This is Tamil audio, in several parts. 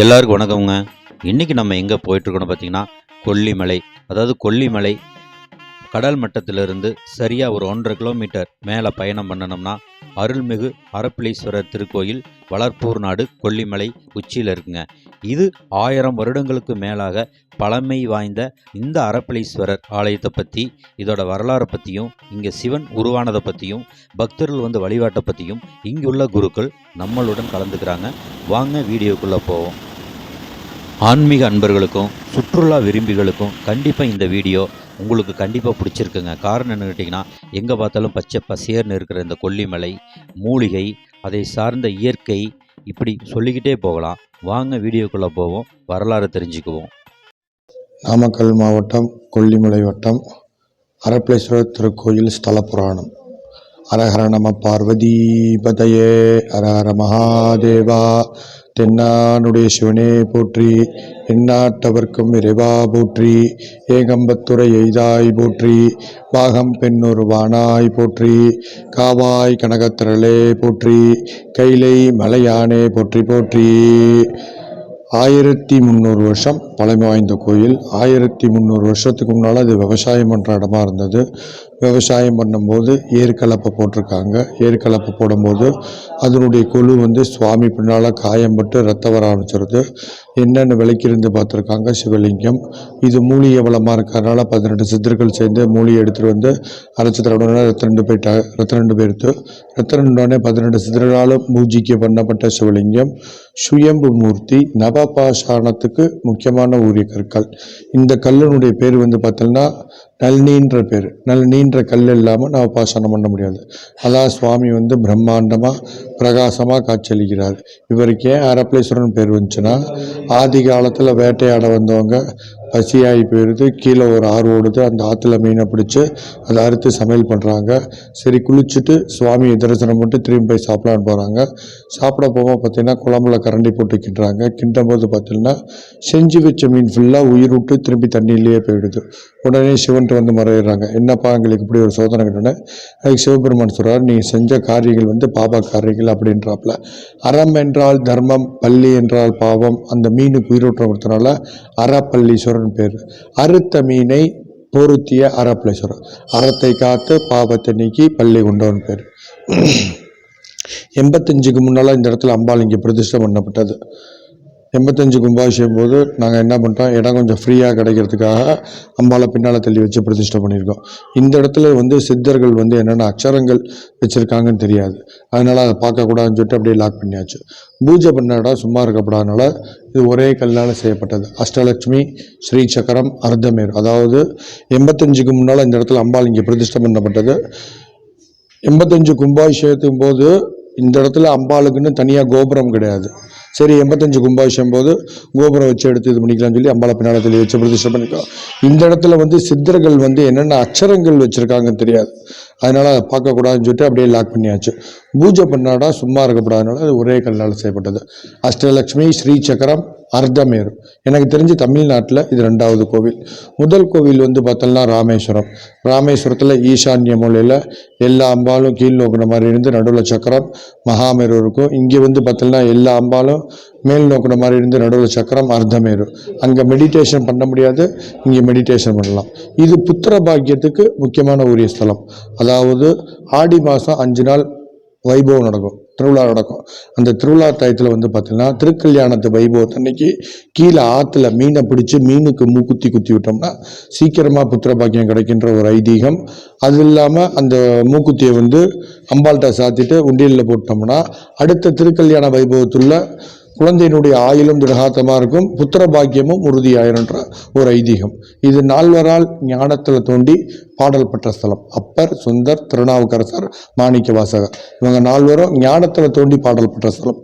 எல்லாருக்கும் வணக்கங்க. இன்றைக்கி நம்ம எங்கே போயிட்டுருக்கோன்னு பார்த்தீங்கன்னா கொல்லிமலை. அதாவது கொல்லிமலை கடல் மட்டத்திலிருந்து சரியாக ஒரு 1.5 கிலோமீட்டர் மேலே பயணம் பண்ணணும்னா அருள்மிகு அரப்பளீஸ்வரர் திருக்கோயில் வளர்ப்பூர் நாடு கொல்லிமலை உச்சியில் இருக்குங்க. இது 1000 வருடங்களுக்கு மேலாக பழமை வாய்ந்த இந்த அரப்பளீஸ்வரர் ஆலயத்தை பற்றி, இதோட வரலாறை பற்றியும், இங்கே சிவன் உருவானதை பற்றியும், பக்தர்கள் வந்து வழிபாட்டை பற்றியும் இங்குள்ள குருக்கள் நம்மளுடன் கலந்துக்கிறாங்க. வாங்க வீடியோக்குள்ளே போவோம். ஆன்மீக அன்பர்களுக்கும் சுற்றுலா விரும்பிகளுக்கும் கண்டிப்பாக இந்த வீடியோ உங்களுக்கு கண்டிப்பாக பிடிச்சிருக்குங்க. காரணம் என்னன்னு கேட்டிங்கன்னா, எங்கே பார்த்தாலும் பச்சை பசேர்னு இருக்கிற இந்த கொல்லிமலை, மூலிகை, அதை சார்ந்த இயற்கை, இப்படி சொல்லிக்கிட்டே போகலாம். வாங்க வீடியோக்குள்ளே போவோம், வரலாறு தெரிஞ்சுக்குவோம். நாமக்கல் மாவட்டம் கொல்லிமலை வட்டம் அரப்பளீஸ்வரர் திருக்கோயில் ஸ்தல புராணம். அரஹர நம பார்வதீபதையே, அரஹர மகாதேவா. தென்னானுடைய சிவனே போற்றி, எந்நாட்டவர்க்கும் இறைவா போற்றி. ஏகம்பத்துரை எய்தாய் போற்றி, பாகம் பெண்ணொரு வானாய் போற்றி. காவாய் கனகத்திரளே போற்றி, கைலை மலையானே போற்றி போற்றி. 1300 வருஷம் பழமை வாய்ந்த கோயில். 1300 வருஷத்துக்கு முன்னால் அது விவசாயம் பண்ணுற இடமா இருந்தது. விவசாயம் பண்ணும்போது ஏற்கலப்பை போட்டிருக்காங்க. ஏற்கலப்பை போடும்போது அதனுடைய கொழு வந்து சுவாமி பின்னால் காயம்பட்டு ரத்தம் வர ஆரம்பிச்சிருது. என்னென்ன விலைக்கிருந்து பார்த்துருக்காங்க. சிவலிங்கம் இது மூலிகை வளமாக இருக்கிறதுனால 18 சித்தர்கள் சேர்ந்து மூலிகை எடுத்துகிட்டு வந்து அரைச்சி தடவை ரத்தம் ரெண்டு பேருக்கு 18 சித்தர்களாலும் பூஜிக்க பண்ணப்பட்ட சிவலிங்கம். சுயம்பு மூர்த்தி, நவபாஷாணத்துக்கு முக்கியமான ஊரிய கற்கள். இந்த கல்லினுடைய பேர் வந்து பார்த்தோம்னா நளினின்ற பேர். நளினின்ற கல் இல்லாமல் நவபாஷாணம் பண்ண முடியாது. அதான் சுவாமி வந்து பிரம்மாண்டமாக பிரகாசமாக காட்சியளிக்கிறார். இவருக்கு ஏன் அரப்பளீஸ்வரன் பேர் வந்துச்சுன்னா, ஆதி காலத்தில் வேட்டையாட வந்தவங்க பசியாகி போயிடுது. கீழே ஒரு ஆறு ஓடுது, அந்த ஆற்றுல மீனை பிடிச்சி அதை அறுத்து சமையல் பண்ணுறாங்க. சரி குளிச்சுட்டு சுவாமியை தரிசனம் பண்ணிட்டு திரும்பி போய் சாப்பிடலான்னு போகிறாங்க. சாப்பிட போகும்போது பார்த்திங்கன்னா குழம்புல கரண்டி போட்டு கிண்டுறாங்க. கிண்டும் போது பார்த்திங்கன்னா செஞ்சு வச்ச மீன் ஃபுல்லாக உயிர் விட்டு திரும்பி தண்ணியிலேயே போயிடுது. உடனே சிவன்ட்டு வந்து மறையிடுறாங்க. என்னப்பா எங்களுக்கு இப்படி ஒரு சோதனை கிட்டோன்னே அதுக்கு சிவபெருமான் சொல்கிறார், நீங்கள் செஞ்ச காரியங்கள் வந்து பாபா காரியங்கள் அப்படின்றாப்புல. அறம் என்றால் தர்மம், பள்ளி என்றால் பாவம். அந்த மீனுக்கு உயிரோட்டம் கொடுத்தனால அரப்பள்ளீஸ்வரர் பேர். அறுத்த மீனை பொருத்திய அரப்பளீஸ்வரர். அறத்தை காத்து பாவத்தை நீக்கி பள்ளி கொண்டவன் பேர். 85க்கு முன்னால இந்த இடத்துல அம்பாள் இங்கே பிரதிஷ்டை பண்ணப்பட்டது. 85 கும்பாபிஷேகம் போது நாங்கள் என்ன பண்ணுறோம், இடம் கொஞ்சம் ஃப்ரீயாக கிடைக்கிறதுக்காக அம்பாளை பின்னால் தள்ளி வச்சு பிரதிஷ்டை பண்ணியிருக்கோம். இந்த இடத்துல வந்து சித்தர்கள் வந்து என்னென்ன அக்ஷரங்கள் வச்சுருக்காங்கன்னு தெரியாது. அதனால் அதை பார்க்கக்கூடாதுன்னு சொல்லிட்டு அப்படியே லாக் பண்ணியாச்சு. பூஜை பண்ண இடம் சும்மா இருக்கப்படாதனால இது ஒரே கல்லால் செய்யப்பட்டது. அஷ்டலட்சுமி, ஸ்ரீ சக்கரம், அர்த்தமேரு. அதாவது 85க்கு முன்னால் இந்த இடத்துல அம்பாள் இங்கே பிரதிஷ்டை பண்ணப்பட்டது. 85 கும்பாபிஷேகத்துக்கும் போது இந்த இடத்துல அம்பாளுக்குன்னு தனியாக கோபுரம் கிடையாது. சரி 85 கும்பாபிஷேகம் போது கோபுரம் வச்சு எடுத்து இது பண்ணிக்கலாம்னு சொல்லி அம்பாளை பின்னால் தள்ளி வச்சு பிரதிஷ்டை பண்ணிக்கலாம். இந்த இடத்துல வந்து சித்தர்கள் வந்து என்னென்ன அக்ஷரங்கள் வச்சுருக்காங்கன்னு தெரியாது. அதனால் அதை பார்க்கக்கூடாதுன்னு சொல்லிட்டு அப்படியே லாக் பண்ணியாச்சு. பூஜை பண்ணாடா சும்மா இருக்கக்கூடாதுனால அது ஒரே கல்லால் செய்யப்பட்டது. அஷ்டலட்சுமி, ஸ்ரீ சக்கரம், அர்த்தமேரு. எனக்கு தெரிஞ்சு தமிழ்நாட்டில் இது 2வது கோவில். முதல் கோவில் வந்து பார்த்தோம்னா ராமேஸ்வரம். ராமேஸ்வரத்தில் ஈசான்ய மூலையில் எல்லா அம்பாலும் கீழ் நோக்கின மாதிரி இருந்து நடுவில் சக்கரம் மகாமேரு இருக்கும். இங்கே வந்து பார்த்தோம்னா எல்லா அம்பாலும் மேல் நோக்கின மாதிரி இருந்து நடுவில் சக்கரம் அர்த்தமேரு. அங்கே மெடிடேஷன் பண்ண முடியாது, இங்கே மெடிடேஷன் பண்ணலாம். இது புத்திர பாக்கியத்துக்கு முக்கியமான உரிய ஸ்தலம். அதாவது ஆடி மாதம் 5 நாள் வைபவம் நடக்கும், திருவிழா நடக்கும். அந்த திருவிழா டயத்தில் வந்து பார்த்தீங்கன்னா திருக்கல்யாணத்து வைபவத்தன்னைக்கு கீழே ஆற்றுல மீனை பிடிச்சி மீனுக்கு மூக்குத்தி குத்தி விட்டோம்னா சீக்கிரமாக புத்திர பாக்கியம் கிடைக்கின்ற ஒரு ஐதீகம். அது இல்லாமல் அந்த மூக்குத்தியை வந்து அம்பாள்கிட்ட சாத்திட்டு உண்டியலில் போட்டோம்னா அடுத்த திருக்கல்யாண வைபவத்துள்ள குழந்தையினுடைய ஆயுளும் திடகாத்தமாக இருக்கும், புத்திர பாக்கியமும் உறுதியாயிருன்ற ஒரு ஐதீகம். இது நால்வரால் ஞானத்தில் தோண்டி பாடல் பெற்ற ஸ்தலம். அப்பர், சுந்தர், திருநாவுக்கரசர், மாணிக்க வாசகர் இவங்க 4 ஞானத்தில் தோண்டி பாடல் பெற்ற ஸ்தலம்.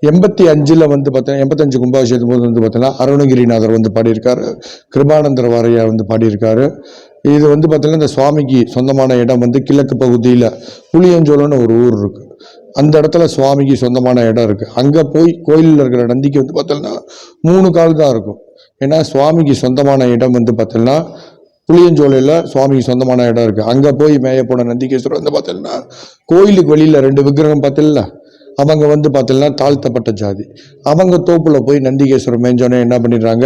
85 வந்து பார்த்தீங்கன்னா 85 கும்பாபிஷேகம் போது வந்து பார்த்தீங்கன்னா அருணகிரிநாதர் வந்து பாடியிருக்காரு, கிருபானந்தர் வாரியார் வந்து பாடியிருக்காரு. இது வந்து பார்த்தீங்கன்னா இந்த சுவாமிக்கு சொந்தமான இடம் வந்து கிழக்கு பகுதியில் புளியஞ்சோலன்னு ஒரு ஊர் இருக்குது. அந்த இடத்துல சுவாமிக்கு சொந்தமான இடம் இருக்குது. அங்கே போய் கோயிலில் இருக்கிற நந்திக்கு வந்து பார்த்தோம்னா 3 கால் தான் இருக்கும். ஏன்னா சுவாமிக்கு சொந்தமான இடம் வந்து பார்த்தோம்னா புளியஞ்சோலையில் சுவாமிக்கு சொந்தமான இடம் இருக்குது. அங்கே போய் மேய போன நந்திகேஸ்வரர் வந்து பார்த்தோம்னா கோயிலுக்கு வெளியில் 2 விக்கிரகம் பார்த்தல அவங்க வந்து பார்த்தீங்கன்னா தாழ்த்தப்பட்ட ஜாதி. அவங்க தோப்புல போய் நந்திகேஸ்வரர் மேய்ஞ்சோன்னே என்ன பண்ணிடுறாங்க,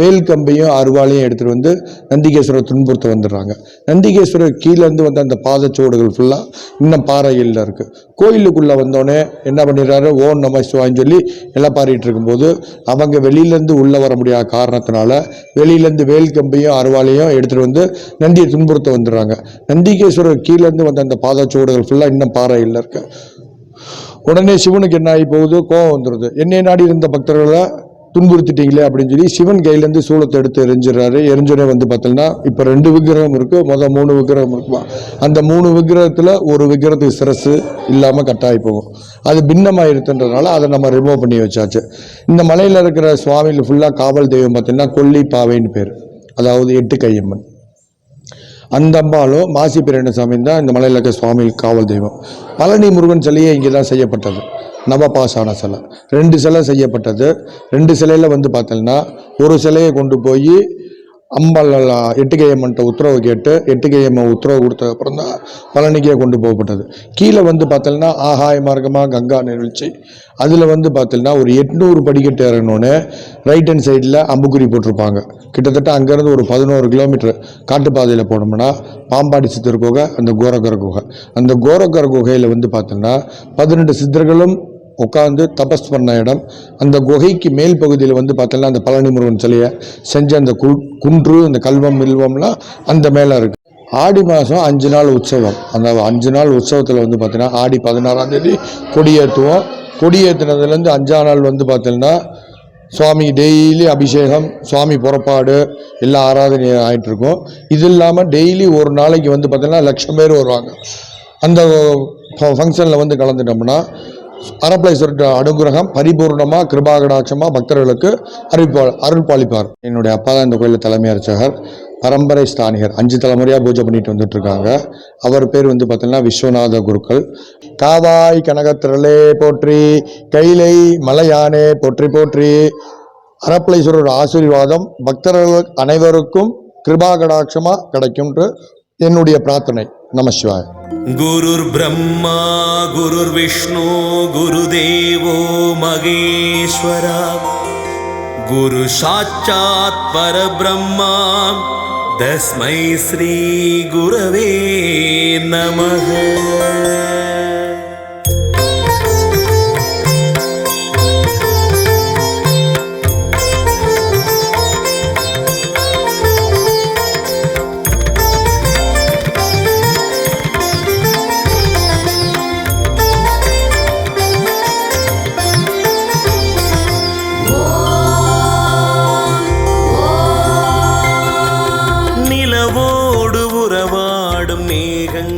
வேல் கம்பையும் அருவாளையும் எடுத்துகிட்டு வந்து நந்திகேஸ்வரர் துன்புறுத்த வந்துடுறாங்க. நந்திகேஸ்வரர் கீழேருந்து வந்த அந்த பாதச்சுவடுகள் ஃபுல்லாக இன்னும் பாறையில் இருக்குது. கோயிலுக்குள்ளே வந்தோடனே என்ன பண்ணிடுறாரு, ஓம் நம சிவாயின்னு சொல்லி இளப்பாரிட்டு இருக்கும்போது அவங்க வெளியிலேருந்து உள்ளே வர முடியாத காரணத்தினால வெளியிலேருந்து வேல் கம்பையும் அருவாளையும் எடுத்துகிட்டு வந்து நந்தியை துன்புறுத்த வந்துடுறாங்க. நந்திகேஸ்வரர் கீழேருந்து வந்த அந்த பாதச்சுவடுகள் ஃபுல்லாக இன்னும் பாறையில் இருக்கு. உடனே சிவனுக்கு என்ன ஆகி போகுது, கோவம் வந்துடுது. என்னை நாடி இருந்த பக்தர்களை துன்புறுத்திட்டீங்களே அப்படின்னு சொல்லி சிவன் கையிலேருந்து சூளத்தை எடுத்து எரிஞ்சிடறாரு. எரிஞ்சோடனே வந்து பார்த்தீங்கன்னா இப்போ 2 விக்கிரகம் இருக்குது, மொதல் 3 விக்கிரகம் இருக்குமா. அந்த 3 விக்கிரகத்தில் ஒரு விக்கிரகத்துக்கு சிரசு இல்லாமல் கட்டாயி போகும். அது பின்னமாயிருத்துன்றதுனால அதை நம்ம ரிமூவ் பண்ணி வச்சாச்சு. இந்த மலையில் இருக்கிற சுவாமியில் ஃபுல்லாக காவல் தெய்வம் பார்த்தீங்கன்னா கொல்லி பாவைன்னு பேர், அதாவது 8 கையம்மன். அந்த அம்பாலும் மாசி பிரியணசாமி தான் இந்த மலையில் இருக்க சுவாமி காவல் தெய்வம். பழனி முருகன் சிலையே இங்கே தான் செய்யப்பட்டது, நவபாசான சிலை. 2 சிலை செய்யப்பட்டது. 2 சிலையில் வந்து பார்த்தீங்கன்னா ஒரு சிலையை கொண்டு போய் அம்பாள் 8 கையம்மன்ட்ட உத்தரவு கேட்டு 8 கையம்மன் உத்தரவு கொடுத்த அப்புறம் தான் பழனிக்கே கொண்டு போகப்பட்டது. கீழே வந்து பார்த்தீங்கன்னா ஆகாய மார்க்கமாக கங்கா நீர்வீழ்ச்சி. அதில் வந்து பார்த்தீங்கன்னா ஒரு 800 படிக்கட்டு இறங்கினோன்னு ரைட் ஹேண்ட் சைடில் அம்புக்குறி போட்டிருப்பாங்க. கிட்டத்தட்ட அங்கேருந்து ஒரு 11 கிலோமீட்டர் காட்டுப்பாதையில் போனோம்னா பாம்பாடி சித்தர் குகை, அந்த கோரக்கர குகை. அந்த கோரக்கர குகையில் வந்து பார்த்தீங்கன்னா 18 சித்தர்களும் உட்காந்து தபஸ் பண்ண இடம். அந்த குகைக்கு மேல் பகுதியில் வந்து பார்த்தோன்னா அந்த பழனி முருகன் சிலையை செஞ்ச அந்த குன்று, அந்த கல்வம் வில்வம்லாம் அந்த மேலே இருக்குது. ஆடி மாதம் 5 நாள் உற்சவம். அந்த 5 நாள் உற்சவத்தில் வந்து பார்த்தீங்கன்னா ஆடி 16ஆம் தேதி கொடியேற்றுவோம். கொடியேற்றினதுலேருந்து 5ஆம் நாள் வந்து பார்த்தீங்கன்னா சுவாமி டெய்லி அபிஷேகம், சுவாமி புறப்பாடு எல்லாம் ஆராதனை ஆகிட்டு இருக்கும். இது இல்லாமல் டெய்லி ஒரு நாளைக்கு வந்து பார்த்தீங்கன்னா 1,00,000 பேர் வருவாங்க. அந்த ஃபங்க்ஷனில் வந்து கலந்துட்டோம்னா அரப்ளேஸ்வரர் அனுகிரகம் பரிபூர்ணமாக கிருபாகடாட்சமாக பக்தர்களுக்கு அருள் பாலிப்பார். என்னுடைய அப்பா தான் இந்த கோயிலில் தலைமை அர்ச்சகர், பரம்பரை ஸ்தானிகர். 5 தலைமுறையாக பூஜை பண்ணிட்டு வந்துட்டுருக்காங்க. அவர் பேர் வந்து பார்த்தீங்கன்னா விஸ்வநாத குருக்கள். காவாய் கனகத்திரளே போற்றி, கைலை மலையானே போற்றி போற்றி. அரப்ளேஸ்வரர் ஆசீர்வாதம் பக்தர்கள் அனைவருக்கும் கிருபாகடாட்சமாக கிடைக்கும்ன்று என்னுடைய பிரார்த்தனை. நம சிவாய. குருர் பிரம்மா குருர் விஷ்ணு குருதேவோ மகேஸ்வரா குரு சாட்சாத் பரபிரம்மா தஸ்மை ஸ்ரீ குரவே நமஹ. நிலவோடு உறவாடும் மேகங்கள்